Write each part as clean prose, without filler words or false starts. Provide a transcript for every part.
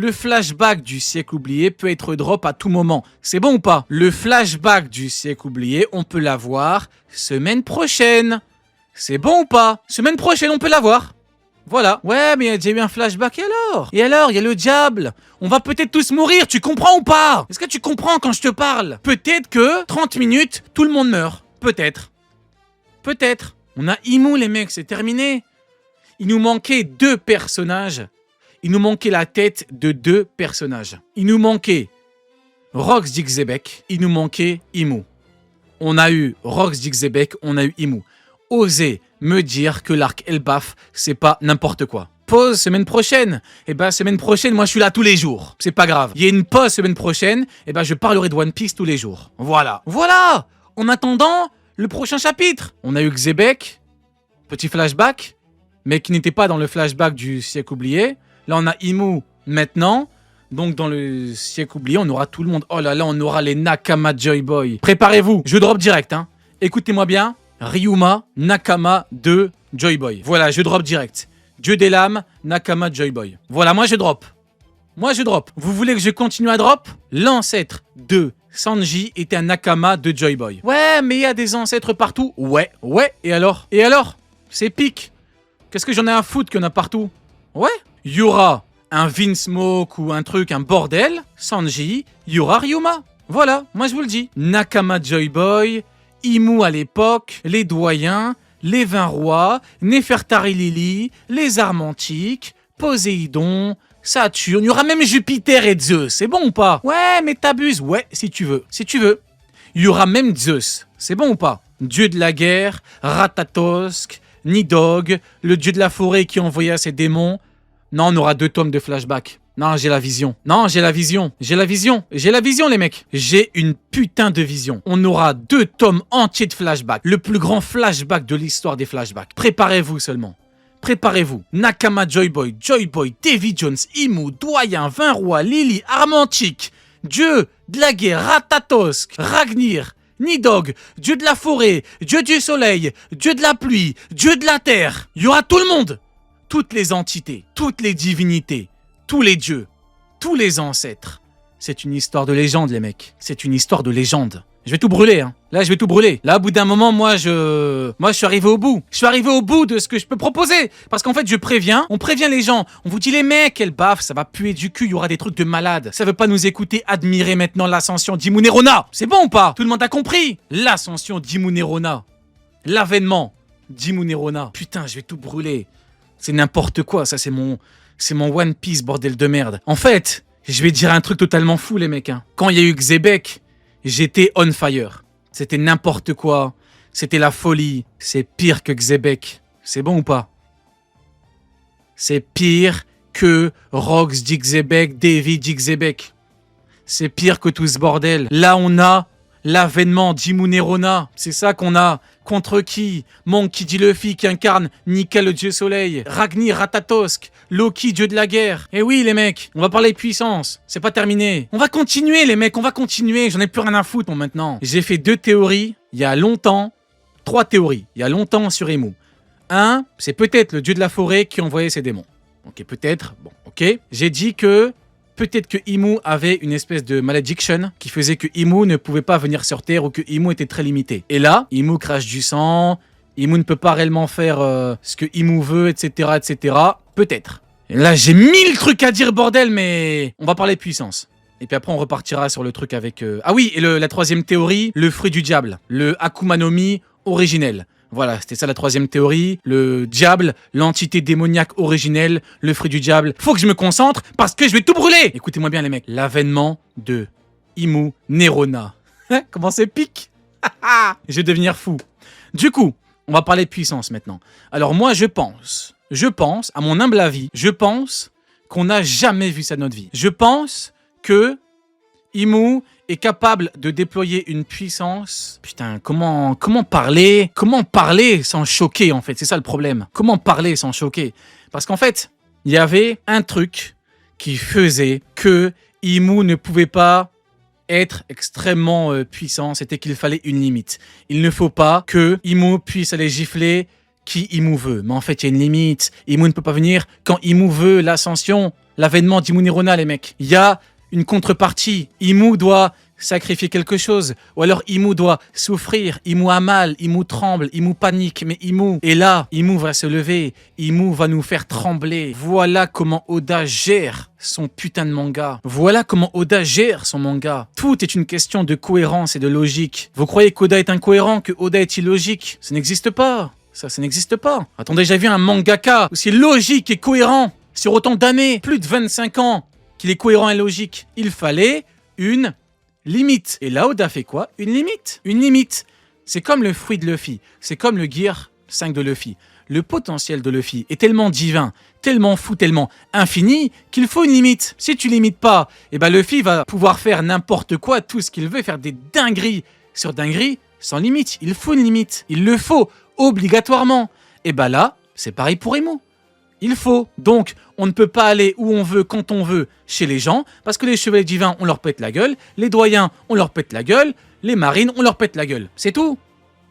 Le flashback du siècle oublié peut être drop à tout moment. C'est bon ou pas? Le flashback du siècle oublié, on peut l'avoir semaine prochaine. C'est bon ou pas? Semaine prochaine, on peut l'avoir. Voilà. Ouais, mais il y a déjà eu un flashback, et alors? Et alors, il y a le diable. On va peut-être tous mourir, tu comprends ou pas? Est-ce que tu comprends quand je te parle? Peut-être que 30 minutes, tout le monde meurt. Peut-être. Peut-être. On a Imu, les mecs, c'est terminé. Il nous manquait 2 personnages. Il nous manquait la tête de 2 personnages. Il nous manquait Rox Dixebek. Il nous manquait Imu. On a eu Rox Dixebek, on a eu Imu. Osez me dire que l'arc Elbaf, c'est pas n'importe quoi. Pause semaine prochaine. Eh ben, semaine prochaine, moi, je suis là tous les jours. C'est pas grave. Il y a une pause semaine prochaine. Eh ben, je parlerai de One Piece tous les jours. Voilà. Voilà. En attendant, le prochain chapitre. On a eu Xebek. Petit flashback. Mais qui n'était pas dans le flashback du siècle oublié. Là, on a Imu maintenant. Donc, dans le siècle oublié, on aura tout le monde. Oh là là, on aura les Nakama Joy Boy. Préparez-vous. Je drop direct, hein. Écoutez-moi bien. Ryuma, Nakama de Joy Boy. Voilà, je drop direct. Dieu des lames, Nakama Joy Boy. Voilà, moi je drop. Moi je drop. Vous voulez que je continue à drop? L'ancêtre de Sanji était un Nakama de Joy Boy. Ouais, mais il y a des ancêtres partout. Ouais. Et alors? C'est pique. Qu'est-ce que j'en ai à foutre qu'il y en a partout? Ouais. Il y aura un Vinsmoke ou un truc, un bordel. Sanji, il y aura Ryuma. Voilà, moi je vous le dis. Nakama Joy Boy, Imu à l'époque, les doyens, les 20 rois, Nefertari Lily, les armes antiques, Poséidon, Saturne, il y aura même Jupiter et Zeus, c'est bon ou pas? Ouais, mais t'abuses, ouais, si tu veux. Il y aura même Zeus, c'est bon ou pas? Dieu de la guerre, Ratatosk, Nidog, le dieu de la forêt qui envoya ses démons. Non, on aura 2 tomes de flashback. Non, j'ai la vision, les mecs. J'ai une putain de vision. On aura 2 tomes entiers de flashback. Le plus grand flashback de l'histoire des flashbacks. Préparez-vous seulement. Préparez-vous. Nakama Joy Boy, Davy Jones, Imu, Doyen, 20 rois, Lily, Armantique, Dieu de la guerre, Ratatosk, Ragnir, Nidog, Dieu de la forêt, Dieu du soleil, Dieu de la pluie, Dieu de la terre. Il y aura tout le monde. Toutes les entités, toutes les divinités. Tous les dieux, tous les ancêtres. C'est une histoire de légende, les mecs. C'est une histoire de légende. Je vais tout brûler, hein. Là, je vais tout brûler. Là, au bout d'un moment, moi, je suis arrivé au bout. Je suis arrivé au bout de ce que je peux proposer. Parce qu'en fait, on prévient les gens. On vous dit, les mecs, quelle baffe, ça va puer du cul, il y aura des trucs de malade. Ça veut pas nous écouter admirer maintenant l'ascension d'Imu Nerona. C'est bon ou pas? Tout le monde a compris? L'ascension d'Imu Nerona. L'avènement d'Imu Nerona. Putain, je vais tout brûler. C'est n'importe quoi, ça, c'est mon One Piece, bordel de merde. En fait, je vais dire un truc totalement fou, les mecs. Hein. Quand il y a eu Xebek, j'étais on fire. C'était n'importe quoi. C'était la folie. C'est pire que Xebek. C'est bon ou pas? C'est pire que Rox Dixebek, Davy Dixebek. C'est pire que tout ce bordel. Là, on a l'avènement d'Imu Nerona. C'est ça qu'on a. Contre qui? Monkey D. Luffy qui incarne Nika le dieu soleil. Ragnir Ratatosk. Loki, dieu de la guerre. Eh oui, les mecs, on va parler puissance. C'est pas terminé. On va continuer, les mecs, on va continuer. J'en ai plus rien à foutre, moi, maintenant. J'ai fait 2 théories, il y a longtemps. 3 théories, il y a longtemps sur Imu. 1, c'est peut-être le dieu de la forêt qui envoyait ses démons. Ok, peut-être. Bon, ok. J'ai dit que peut-être que Imu avait une espèce de malediction qui faisait que Imu ne pouvait pas venir sur Terre ou que Imu était très limité. Et là, Imu crache du sang, Imu ne peut pas réellement faire ce que Imu veut, etc., etc. Peut-être. Et là, j'ai 1000 trucs à dire, bordel, mais on va parler puissance. Et puis après, on repartira sur le truc avec... Ah oui, et la 3e théorie, le fruit du diable. Le Akuma no Mi originel. Voilà, c'était ça la 3e théorie. Le diable, l'entité démoniaque originelle, le fruit du diable. Faut que je me concentre parce que je vais tout brûler. Écoutez-moi bien, les mecs. L'avènement de Imu Nerona. Comment c'est pique? Je vais devenir fou. Du coup, on va parler de puissance maintenant. Alors moi, je pense, à mon humble avis, je pense qu'on n'a jamais vu ça de notre vie. Je pense que Imu est capable de déployer une puissance... Putain, comment parler sans choquer, en fait? C'est ça le problème. Comment parler sans choquer? Parce qu'en fait, il y avait un truc qui faisait que Imu ne pouvait pas être extrêmement puissant. C'était qu'il fallait une limite. Il ne faut pas que Imu puisse aller gifler qui Imu veut. Mais en fait, il y a une limite. Imu ne peut pas venir quand Imu veut l'ascension. l'avènement d'Imou Nerona, les mecs. Il y a une contrepartie. Imou doit sacrifier quelque chose. Ou alors Imou doit souffrir. Imou a mal, Imou tremble, Imou panique. Mais Imou est là. Imou va se lever. Imou va nous faire trembler. Voilà comment Oda gère son putain de manga. Voilà comment Oda gère son manga. Tout est une question de cohérence et de logique. Vous croyez qu'Oda est incohérent, que Oda est illogique? Ça n'existe pas. Ça n'existe pas. Attendez, j'ai vu un mangaka aussi logique et cohérent sur autant d'années, plus de 25 ans, qu'il est cohérent et logique. Il fallait une limite. Et là, Oda fait quoi? Une limite. Une limite. C'est comme le fruit de Luffy. C'est comme le Gear 5 de Luffy. Le potentiel de Luffy est tellement divin, tellement fou, tellement infini, qu'il faut une limite. Si tu limites pas, eh ben Luffy va pouvoir faire n'importe quoi, tout ce qu'il veut, faire des dingueries sur dingueries, sans limite. Il faut une limite. Il le faut, obligatoirement. Et ben là, c'est pareil pour Imou. Il faut. Donc, on ne peut pas aller où on veut, quand on veut, chez les gens, parce que les chevaliers divins, on leur pète la gueule, les doyens, on leur pète la gueule, les marines, on leur pète la gueule. C'est tout.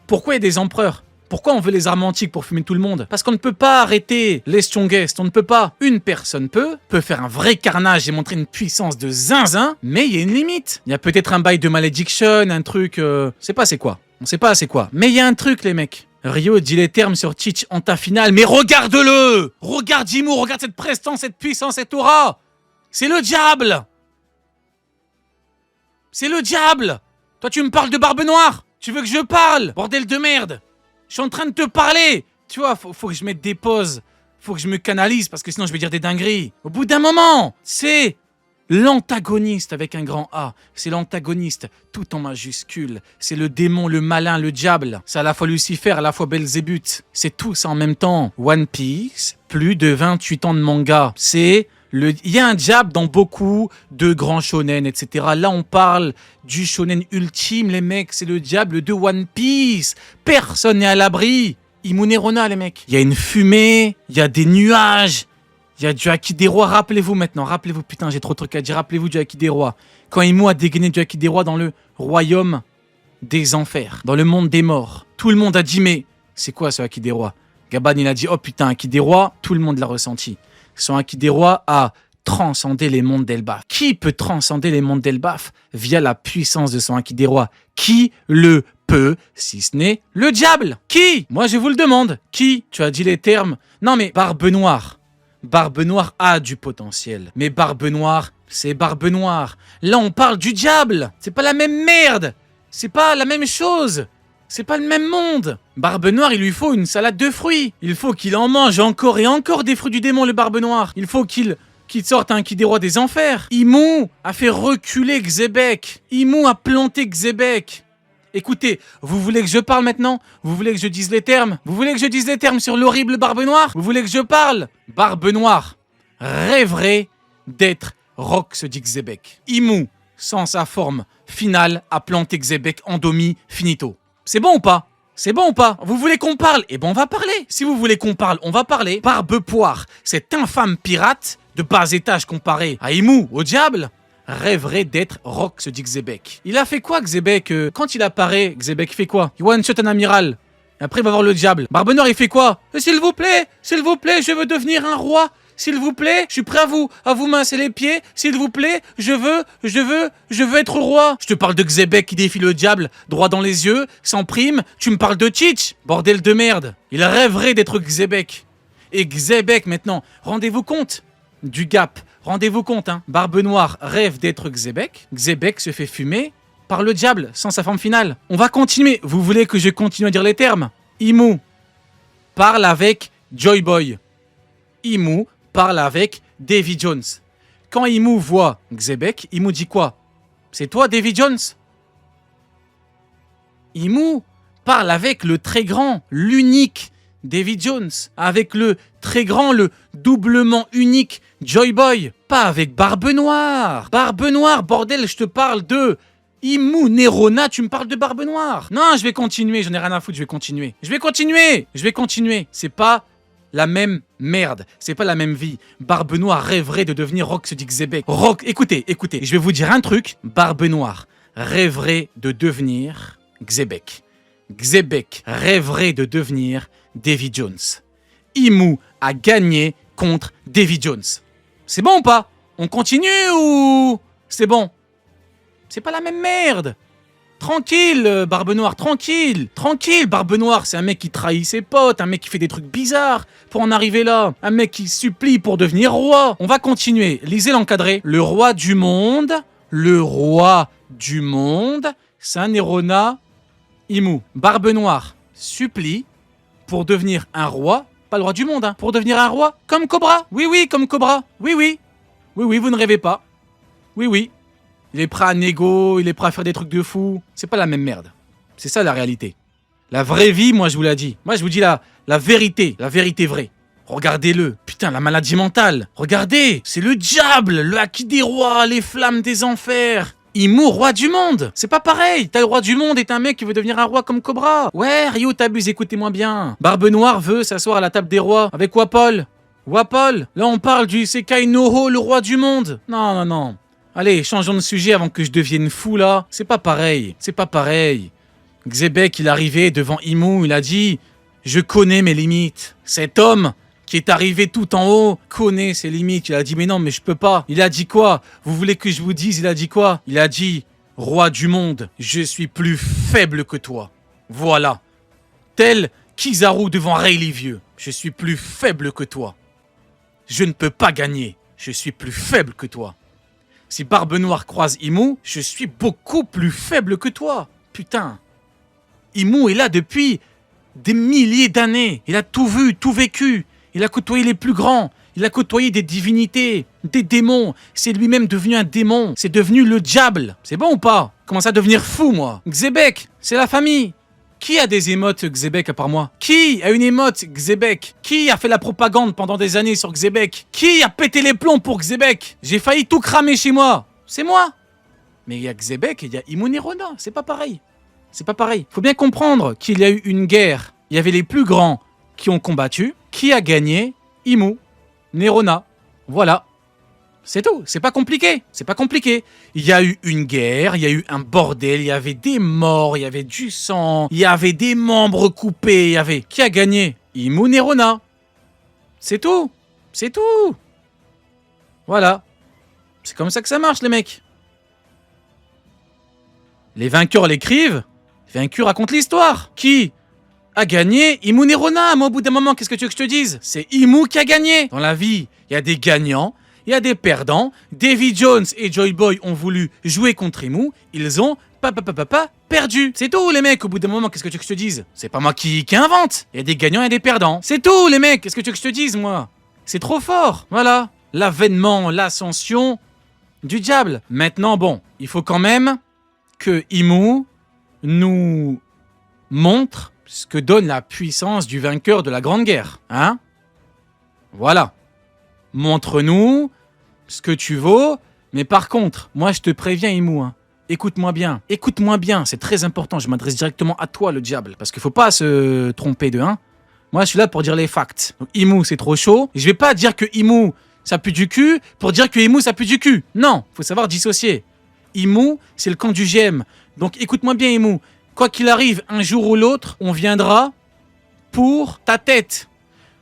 Pourquoi il y a des empereurs? Pourquoi on veut les armes antiques pour fumer tout le monde? Parce qu'on ne peut pas arrêter les strongest, on ne peut pas. Une personne peut faire un vrai carnage et montrer une puissance de zinzin, mais il y a une limite. Il y a peut-être un bail de malediction, un truc... on sait pas c'est quoi. On sait pas c'est quoi. Mais il y a un truc, les mecs. Ryo dit les termes sur Teach en ta finale, mais regarde-le! Regarde Imou, regarde cette prestance, cette puissance, cette aura! C'est le diable! C'est le diable! Toi tu me parles de Barbe Noire? Tu veux que je parle? Bordel de merde! Je suis en train de te parler! Tu vois, faut que je mette des pauses. Faut que je me canalise parce que sinon je vais dire des dingueries. Au bout d'un moment, c'est l'antagoniste avec un grand A. C'est l'antagoniste tout en majuscule. C'est le démon, le malin, le diable. C'est à la fois Lucifer, à la fois Belzébuth. C'est tout ça en même temps. One Piece, plus de 28 ans de manga. Il y a un diable dans beaucoup de grands shonen, etc. Là, on parle du shonen ultime, les mecs. C'est le diable de One Piece. Personne n'est à l'abri. Imou Nerona, les mecs. Il y a une fumée, il y a des nuages. Il y a du Haki des Rois, rappelez-vous maintenant, rappelez-vous, putain, j'ai trop de trucs à dire, rappelez-vous du Haki des Rois. Quand Imou a dégainé du Haki des Rois dans le royaume des enfers, dans le monde des morts, tout le monde a dit, mais c'est quoi ce Haki des Rois? Gaban, il a dit, oh putain, Haki des Rois, tout le monde l'a ressenti. Son Haki des Rois a transcendé les mondes d'Elbaf. Qui peut transcender les mondes d'Elbaf via la puissance de son Haki des Rois? Qui le peut, si ce n'est le diable? Qui? Moi, je vous le demande. Qui? Tu as dit les termes. Non mais, Barbe Noire. Barbe Noire a du potentiel. Mais Barbe Noire, c'est Barbe Noire. Là, on parle du diable. C'est pas la même merde. C'est pas la même chose. C'est pas le même monde. Barbe Noire, il lui faut une salade de fruits. Il faut qu'il en mange encore et encore des fruits du démon, le Barbe Noire. Il faut qu'il sorte un Haki des Rois des enfers. Imou a fait reculer Xebec. Imou a planté Xebec. Écoutez, vous voulez que je parle maintenant? Vous voulez que je dise les termes? Vous voulez que je dise les termes sur l'horrible Barbe Noire? Vous voulez que je parle? Barbe Noire rêverait d'être Rox dit Xebec. Imou, sans sa forme finale, a planté Xebec en domi finito. C'est bon ou pas? C'est bon ou pas? Vous voulez qu'on parle? Eh ben on va parler. Si vous voulez qu'on parle, on va parler. Barbe Poire, cet infâme pirate de bas étage comparé à Imou, au diable, rêverait d'être Rox dit Xebec. Il a fait quoi Xebec? Quand il apparaît, Xebec fait quoi? Il one-shot un amiral. Et après il va voir le diable. Barbe Noire il fait quoi? S'il vous plaît, je veux devenir un roi. S'il vous plaît, je suis prêt à vous mincer les pieds. S'il vous plaît, je veux être roi. Je te parle de Xebec qui défie le diable, droit dans les yeux, sans prime. Tu me parles de Teach, bordel de merde. Il rêverait d'être Xebec. Et Xebec maintenant, rendez-vous compte du gap. Rendez-vous compte, hein. Barbe Noire rêve d'être Xebec. Xebec se fait fumer par le diable, sans sa forme finale. On va continuer. Vous voulez que je continue à dire les termes? Imou parle avec Joy Boy. Imou parle avec Davy Jones. Quand Imou voit Xebec, Imou dit quoi? C'est toi, Davy Jones? Imou parle avec le très grand, l'unique Davy Jones, avec le très grand, le doublement unique Joy Boy, pas avec Barbe Noire. Barbe Noire, bordel, je te parle de Imou Nerona, tu me parles de Barbe Noire. Non, je vais continuer, j'en ai rien à foutre, je vais continuer. C'est pas la même merde, c'est pas la même vie. Barbe Noire rêverait de devenir Rox dit Xebec. Écoutez, je vais vous dire un truc. Barbe Noire rêverait de devenir Xebec. Xebec rêverait de devenir Davy Jones. Imou a gagné contre Davy Jones. C'est bon ou pas? On continue ou... C'est bon? C'est pas la même merde. Tranquille, Barbe Noire, tranquille. Tranquille, Barbe Noire, c'est un mec qui trahit ses potes, un mec qui fait des trucs bizarres pour en arriver là. Un mec qui supplie pour devenir roi. On va continuer. Lisez l'encadré. Le roi du monde, Saint Nerona Imu. Barbe Noire supplie pour devenir un roi, pas le roi du monde, hein, pour devenir un roi comme Cobra. Oui, oui, comme Cobra. Oui, oui. Oui, oui, vous ne rêvez pas. Oui, oui. Il est prêt à négo, il est prêt à faire des trucs de fou. C'est pas la même merde. C'est ça la réalité. La vraie vie, moi je vous la dis. Moi je vous dis la vérité vraie. Regardez-le. Putain, la maladie mentale. Regardez, c'est le diable, le haki des rois, les flammes des enfers. Imu, roi du monde. C'est pas pareil. T'as le roi du monde et t'as un mec qui veut devenir un roi comme Cobra. Ouais, Ryo, t'abuses, écoutez-moi bien. Barbe Noire veut s'asseoir à la table des rois avec Wapol. Wapol, là on parle du Sekai Noho, le roi du monde. Non, non, non. Allez, changeons de sujet avant que je devienne fou là. C'est pas pareil, c'est pas pareil. Xebec, il est arrivé devant Imu, il a dit « Je connais mes limites ». Cet homme qui est arrivé tout en haut connaît ses limites. Il a dit « Mais non, mais je peux pas ». Il a dit quoi? Vous voulez que je vous dise, il a dit quoi? Il a dit « Roi du monde, je suis plus faible que toi ». Voilà. Tel Kizaru devant Rayleigh Vieux. Je suis plus faible que toi. Je ne peux pas gagner. Je suis plus faible que toi. Si Barbe Noire croise Imu, je suis beaucoup plus faible que toi. Putain. Imu est là depuis des milliers d'années. Il a tout vu, tout vécu. Il a côtoyé les plus grands. Il a côtoyé des divinités, des démons. C'est lui-même devenu un démon. C'est devenu le diable. C'est bon ou pas? Commence à devenir fou, moi. Xebec, c'est la famille. Qui a des émotes Xebec à part moi? Qui a une émote Xebec? Qui a fait la propagande pendant des années sur Xebec? Qui a pété les plombs pour Xebec? J'ai failli tout cramer chez moi. C'est moi. Mais il y a Xebec et il y a Imu Nerona. C'est pas pareil. C'est pas pareil. Faut bien comprendre qu'il y a eu une guerre. Il y avait les plus grands qui ont combattu. Qui a gagné? Imu Nerona. Voilà. C'est tout, c'est pas compliqué, c'est pas compliqué. Il y a eu une guerre, il y a eu un bordel, il y avait des morts, il y avait du sang, il y avait des membres coupés, il y avait... Qui a gagné? Imu Nerona. C'est tout, c'est tout. Voilà. C'est comme ça que ça marche, les mecs. Les vainqueurs l'écrivent, les vaincus racontent l'histoire. Qui a gagné? Imu Nerona. Moi, au bout d'un moment, qu'est-ce que tu veux que je te dise? C'est Imu qui a gagné. Dans la vie, il y a des gagnants. Il y a des perdants. Davy Jones et Joy Boy ont voulu jouer contre Imu. Ils ont perdu. C'est tout, les mecs. Au bout d'un moment, qu'est-ce que tu veux que je te dise? C'est pas moi qui invente. Il y a des gagnants et des perdants. C'est tout, les mecs. Qu'est-ce que tu veux que je te dise, moi? C'est trop fort. Voilà. L'avènement, l'ascension du diable. Maintenant, bon, il faut quand même que Imu nous montre ce que donne la puissance du vainqueur de la Grande Guerre. Hein? Voilà. Montre-nous ce que tu vaux, mais par contre, moi je te préviens Imu, hein, écoute-moi bien, c'est très important, je m'adresse directement à toi le diable, parce qu'il faut pas se tromper de hein. Moi je suis là pour dire les facts. Donc Imu c'est trop chaud, et je vais pas dire que Imu ça pue du cul pour dire que Imu ça pue du cul. Non, faut savoir dissocier. Imu c'est le camp du GM, donc écoute-moi bien Imu, quoi qu'il arrive, un jour ou l'autre, on viendra pour ta tête.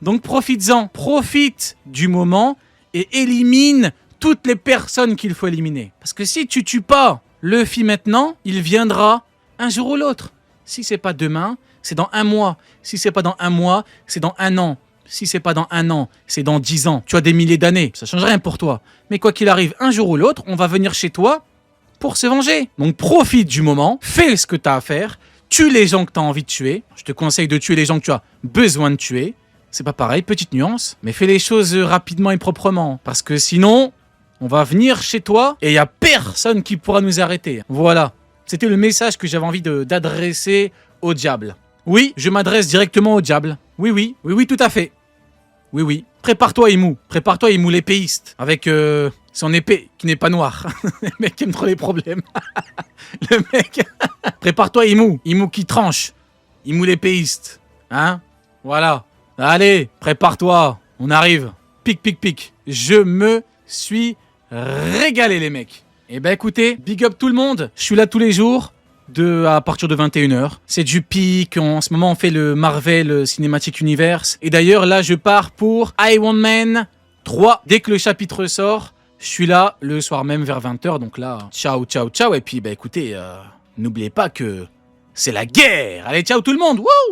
Donc profites-en, profite du moment et élimine toutes les personnes qu'il faut éliminer. Parce que si tu tues pas Luffy maintenant, il viendra un jour ou l'autre. Si c'est pas demain, c'est dans un mois. Si c'est pas dans un mois, c'est dans un an. Si c'est pas dans un an, c'est dans 10 ans. Tu as des milliers d'années, ça change rien pour toi. Mais quoi qu'il arrive, un jour ou l'autre, on va venir chez toi pour se venger. Donc profite du moment, fais ce que tu as à faire, tue les gens que tu as envie de tuer. Je te conseille de tuer les gens que tu as besoin de tuer. C'est pas pareil, petite nuance, mais fais les choses rapidement et proprement. Parce que sinon, on va venir chez toi et il n'y a personne qui pourra nous arrêter. Voilà, c'était le message que j'avais envie d'adresser au diable. Oui, je m'adresse directement au diable. Oui, tout à fait. Oui. Prépare-toi, Imu l'épéiste. Avec son épée qui n'est pas noire. Le mec aime trop les problèmes. Le mec... Prépare-toi, Imu qui tranche. Imu l'épéiste. Hein? Voilà. Allez, prépare-toi, on arrive. Pic. Je me suis régalé, les mecs. Eh ben écoutez, big up tout le monde. Je suis là tous les jours, à partir de 21h. C'est du pic, en ce moment on fait le Marvel Cinematic Universe. Et d'ailleurs là je pars pour Iron Man 3. Dès que le chapitre sort, je suis là le soir même vers 20h. Donc là, ciao, ciao, ciao. Et puis, bah écoutez, n'oubliez pas que c'est la guerre. Allez, ciao tout le monde. Wouh!